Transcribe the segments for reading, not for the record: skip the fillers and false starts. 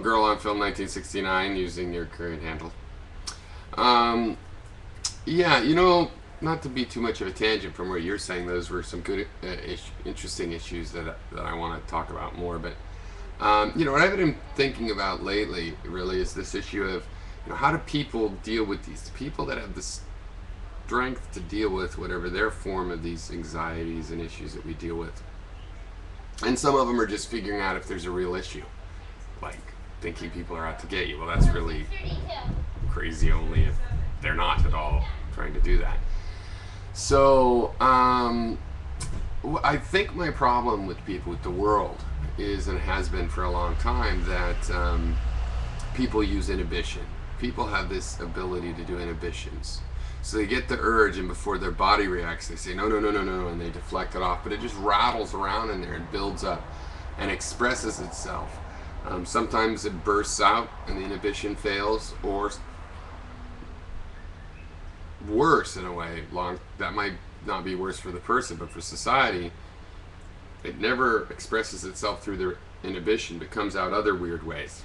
Girl on Film 1969 using your current handle. Yeah, not to be too much of a tangent from what you're saying, those were some good, interesting issues that I want to talk about more. But what I've been thinking about lately really is this issue of how do people deal with these people that have the strength to deal with whatever their form of these anxieties and issues that we deal with. And some of them are just figuring out if there's a real issue, like thinking people are out to get you. Well, that's really crazy only if they're not at all trying to do that. So I think my problem with people, with the world, is, and has been for a long time, that people use inhibition. People have this ability to do inhibitions. So they get the urge, and before their body reacts, they say, no, no, no, no, no, and they deflect it off. But it just rattles around in there and builds up and expresses itself. Sometimes it bursts out and the inhibition fails, or worse in a way. That might not be worse for the person, but for society, it never expresses itself through their inhibition, but comes out other weird ways.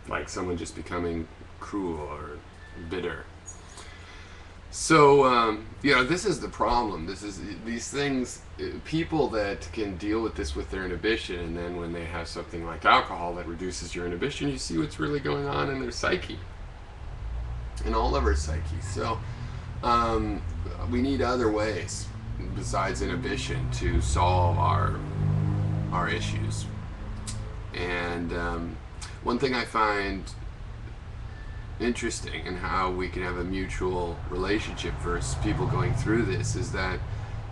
Like someone just becoming cruel or bitter. So this is the problem. These things, people that can deal with this with their inhibition, and then when they have something like alcohol that reduces your inhibition, you see what's really going on in their psyche, in all of our psyche. So we need other ways besides inhibition to solve our issues. And one thing I find interesting in how we can have a mutual relationship versus people going through this is that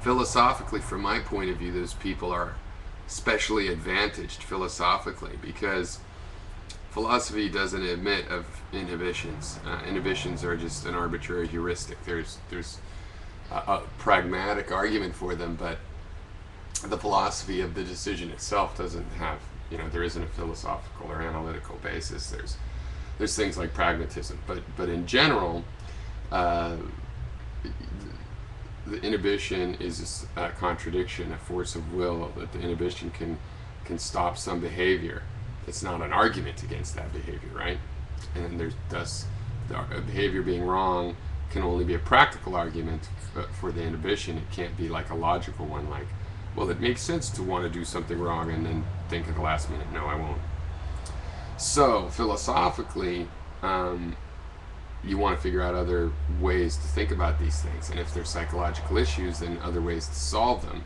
philosophically, from my point of view, those people are specially advantaged philosophically, because philosophy doesn't admit of inhibitions. Inhibitions are just an arbitrary heuristic. There's a pragmatic argument for them, but the philosophy of the decision itself doesn't have, there isn't a philosophical or analytical basis. There's things like pragmatism, but in general, the inhibition is a contradiction, a force of will, that the inhibition can stop some behavior. It's not an argument against that behavior, right? And then thus the behavior being wrong can only be a practical argument for the inhibition. It can't be like a logical one, like, well, it makes sense to want to do something wrong and then think at the last minute, no, I won't. So philosophically, you want to figure out other ways to think about these things, and if they're psychological issues, then other ways to solve them.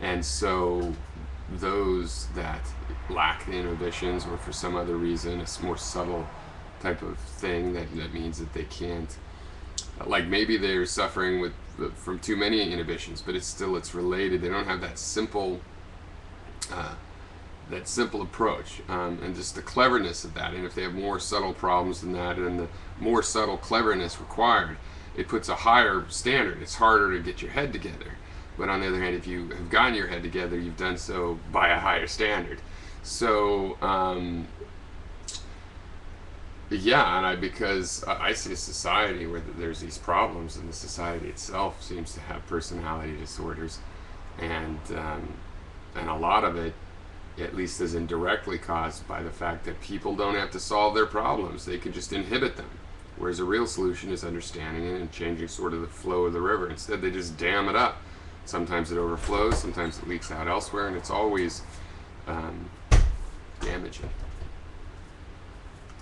And so those that lack the inhibitions, or for some other reason, a more subtle type of thing that means that they can't, like maybe they're suffering from too many inhibitions, but it's related. They don't have that simple approach, and just the cleverness of that. And if they have more subtle problems than that, and the more subtle cleverness required, it puts a higher standard. It's harder to get your head together. But on the other hand, if you have gotten your head together, you've done so by a higher standard. So because I see a society where there's these problems, and the society itself seems to have personality disorders, and a lot of it, at least, is indirectly caused by the fact that people don't have to solve their problems. They can just inhibit them. Whereas a real solution is understanding it and changing sort of the flow of the river. Instead, they just dam it up. Sometimes it overflows, sometimes it leaks out elsewhere, and it's always damaging.